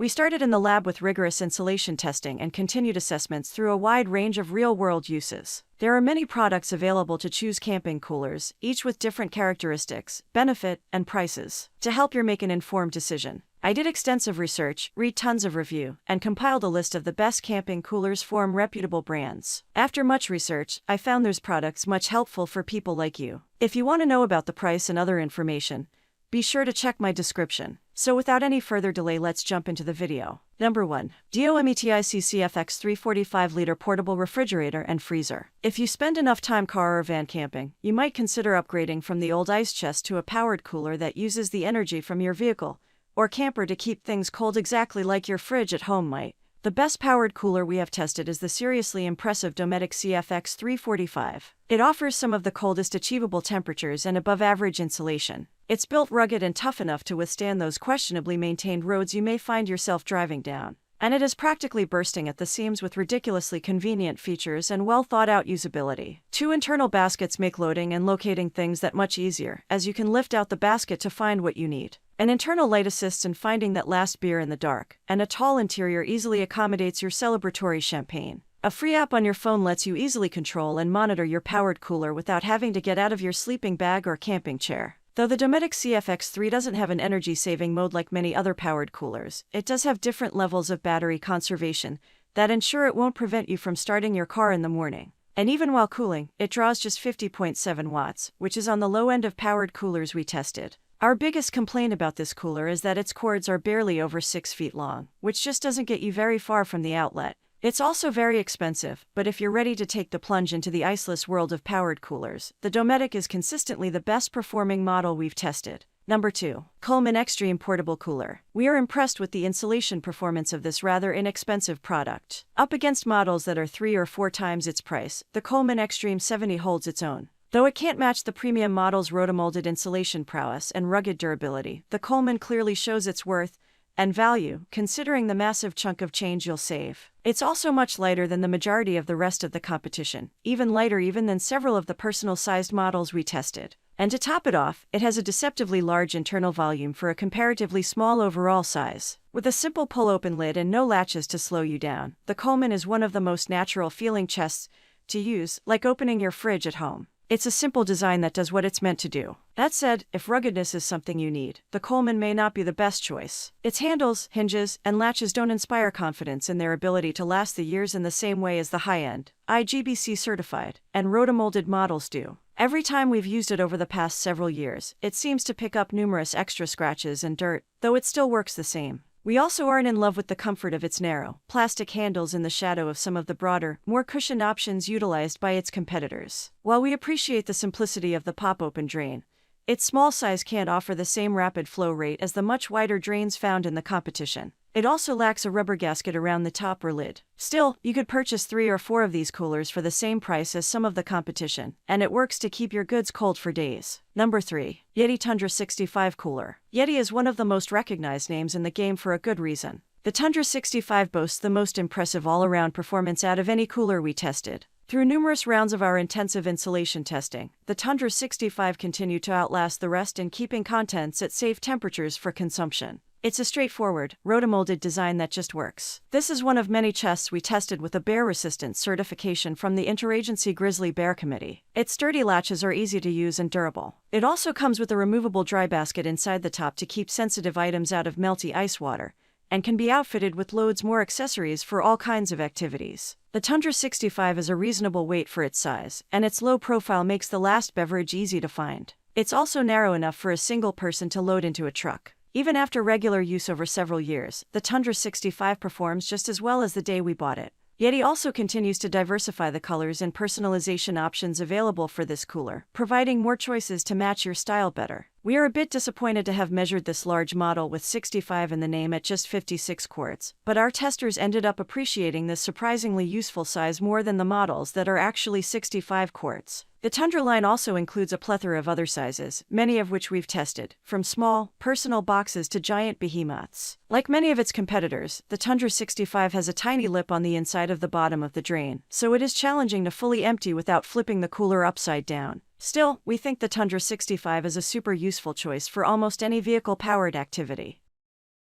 We started in the lab with rigorous insulation testing and continued assessments through a wide range of real-world uses. There are many products available to choose camping coolers, each with different characteristics, benefit, and prices, to help you make an informed decision. I did extensive research, read tons of review, and compiled a list of the best camping coolers from reputable brands. After much research, I found those products much helpful for people like you. If you want to know about the price and other information, be sure to check my description. So without any further delay, let's jump into the video. Number 1. Dometic CFX 345-liter portable refrigerator and freezer. If you spend enough time car or van camping, you might consider upgrading from the old ice chest to a powered cooler that uses the energy from your vehicle or camper to keep things cold exactly like your fridge at home might. The best powered cooler we have tested is the seriously impressive Dometic CFX 345. It offers some of the coldest achievable temperatures and above average insulation. It's built rugged and tough enough to withstand those questionably maintained roads you may find yourself driving down. And it is practically bursting at the seams with ridiculously convenient features and well thought out usability. 2 internal baskets make loading and locating things that much easier, as you can lift out the basket to find what you need. An internal light assists in finding that last beer in the dark, and a tall interior easily accommodates your celebratory champagne. A free app on your phone lets you easily control and monitor your powered cooler without having to get out of your sleeping bag or camping chair. Though the Dometic CFX3 doesn't have an energy-saving mode like many other powered coolers, it does have different levels of battery conservation that ensure it won't prevent you from starting your car in the morning. And even while cooling, it draws just 50.7 watts, which is on the low end of powered coolers we tested. Our biggest complaint about this cooler is that its cords are barely over 6 feet long, which just doesn't get you very far from the outlet. It's also very expensive, but if you're ready to take the plunge into the iceless world of powered coolers, the Dometic is consistently the best performing model we've tested. Number 2. Coleman Extreme Portable Cooler. We are impressed with the insulation performance of this rather inexpensive product. Up against models that are 3 or 4 times its price, the Coleman Extreme 70 holds its own. Though it can't match the premium model's rotomolded insulation prowess and rugged durability, the Coleman clearly shows its worth and value, considering the massive chunk of change you'll save. It's also much lighter than the majority of the rest of the competition, even lighter even than several of the personal-sized models we tested. And to top it off, it has a deceptively large internal volume for a comparatively small overall size. With a simple pull-open lid and no latches to slow you down, the Coleman is one of the most natural-feeling chests to use, like opening your fridge at home. It's a simple design that does what it's meant to do. That said, if ruggedness is something you need, the Coleman may not be the best choice. Its handles, hinges, and latches don't inspire confidence in their ability to last the years in the same way as the high-end, IGBC certified, and rotomolded models do. Every time we've used it over the past several years, it seems to pick up numerous extra scratches and dirt, though it still works the same. We also aren't in love with the comfort of its narrow, plastic handles in the shadow of some of the broader, more cushioned options utilized by its competitors. While we appreciate the simplicity of the pop-open drain, its small size can't offer the same rapid flow rate as the much wider drains found in the competition. It also lacks a rubber gasket around the top or lid. Still, you could purchase 3 or 4 of these coolers for the same price as some of the competition, and it works to keep your goods cold for days. Number 3. Yeti Tundra 65 Cooler. Yeti is one of the most recognized names in the game for a good reason. The Tundra 65 boasts the most impressive all-around performance out of any cooler we tested. Through numerous rounds of our intensive insulation testing, the Tundra 65 continued to outlast the rest in keeping contents at safe temperatures for consumption. It's a straightforward, rotomolded design that just works. This is one of many chests we tested with a bear resistance certification from the Interagency Grizzly Bear Committee. Its sturdy latches are easy to use and durable. It also comes with a removable dry basket inside the top to keep sensitive items out of melty ice water, and can be outfitted with loads more accessories for all kinds of activities. The Tundra 65 is a reasonable weight for its size, and its low profile makes the last beverage easy to find. It's also narrow enough for a single person to load into a truck. Even after regular use over several years, the Tundra 65 performs just as well as the day we bought it. Yeti also continues to diversify the colors and personalization options available for this cooler, providing more choices to match your style better. We are a bit disappointed to have measured this large model with 65 in the name at just 56 quarts, but our testers ended up appreciating this surprisingly useful size more than the models that are actually 65 quarts. The Tundra line also includes a plethora of other sizes, many of which we've tested, from small, personal boxes to giant behemoths. Like many of its competitors, the Tundra 65 has a tiny lip on the inside of the bottom of the drain, so it is challenging to fully empty without flipping the cooler upside down. Still, we think the Tundra 65 is a super useful choice for almost any vehicle-powered activity.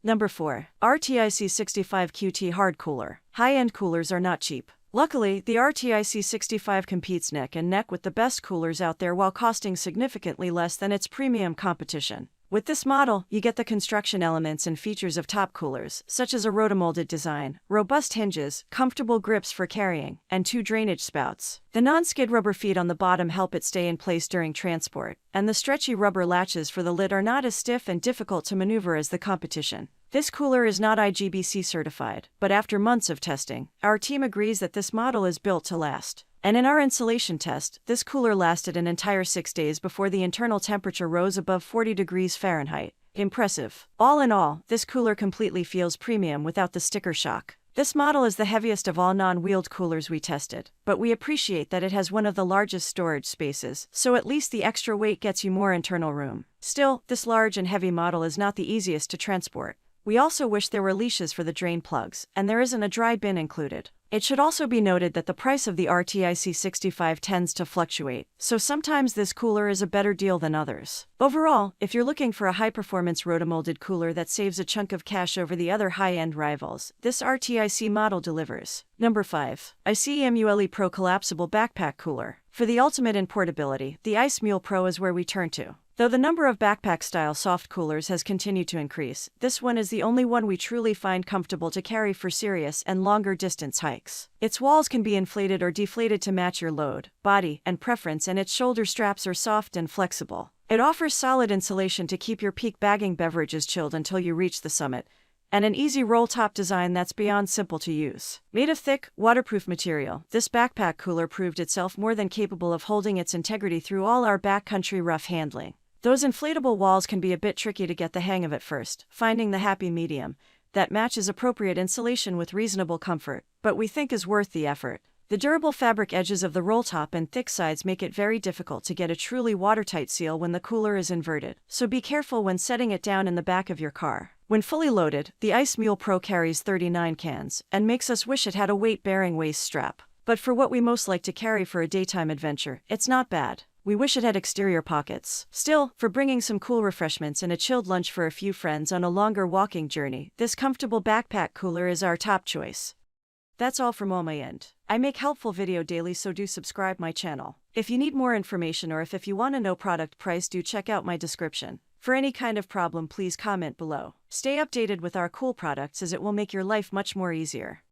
Number 4. RTIC 65 QT Hard Cooler. High-end coolers are not cheap. Luckily, the RTIC 65 competes neck and neck with the best coolers out there while costing significantly less than its premium competition. With this model, you get the construction elements and features of top coolers, such as a rotomolded design, robust hinges, comfortable grips for carrying, and 2 drainage spouts. The non-skid rubber feet on the bottom help it stay in place during transport, and the stretchy rubber latches for the lid are not as stiff and difficult to maneuver as the competition. This cooler is not IGBC certified, but after months of testing, our team agrees that this model is built to last. And in our insulation test, this cooler lasted an entire 6 days before the internal temperature rose above 40 degrees Fahrenheit. Impressive. All in all, this cooler completely feels premium without the sticker shock. This model is the heaviest of all non-wheeled coolers we tested, but we appreciate that it has one of the largest storage spaces, so at least the extra weight gets you more internal room. Still, this large and heavy model is not the easiest to transport. We also wish there were leashes for the drain plugs, and there isn't a dry bin included. It should also be noted that the price of the RTIC 65 tends to fluctuate, so sometimes this cooler is a better deal than others. Overall, if you're looking for a high-performance rotomolded cooler that saves a chunk of cash over the other high-end rivals, this RTIC model delivers. Number 5. ICEMULE Pro Collapsible Backpack Cooler. For the ultimate in portability, the ICE Mule Pro is where we turn to. Though the number of backpack-style soft coolers has continued to increase, this one is the only one we truly find comfortable to carry for serious and longer distance hikes. Its walls can be inflated or deflated to match your load, body, and preference, and its shoulder straps are soft and flexible. It offers solid insulation to keep your peak bagging beverages chilled until you reach the summit, and an easy roll-top design that's beyond simple to use. Made of thick, waterproof material, this backpack cooler proved itself more than capable of holding its integrity through all our backcountry rough handling. Those inflatable walls can be a bit tricky to get the hang of at first, finding the happy medium that matches appropriate insulation with reasonable comfort, but we think is worth the effort. The durable fabric edges of the roll top and thick sides make it very difficult to get a truly watertight seal when the cooler is inverted, so be careful when setting it down in the back of your car. When fully loaded, the ICE Mule Pro carries 39 cans, and makes us wish it had a weight-bearing waist strap. But for what we most like to carry for a daytime adventure, it's not bad. We wish it had exterior pockets. Still, for bringing some cool refreshments and a chilled lunch for a few friends on a longer walking journey, this comfortable backpack cooler is our top choice. That's all from my end. I make helpful video daily, so do subscribe my channel. If you need more information or if you want to know product price, do check out my description. For any kind of problem, please comment below. Stay updated with our cool products as it will make your life much more easier.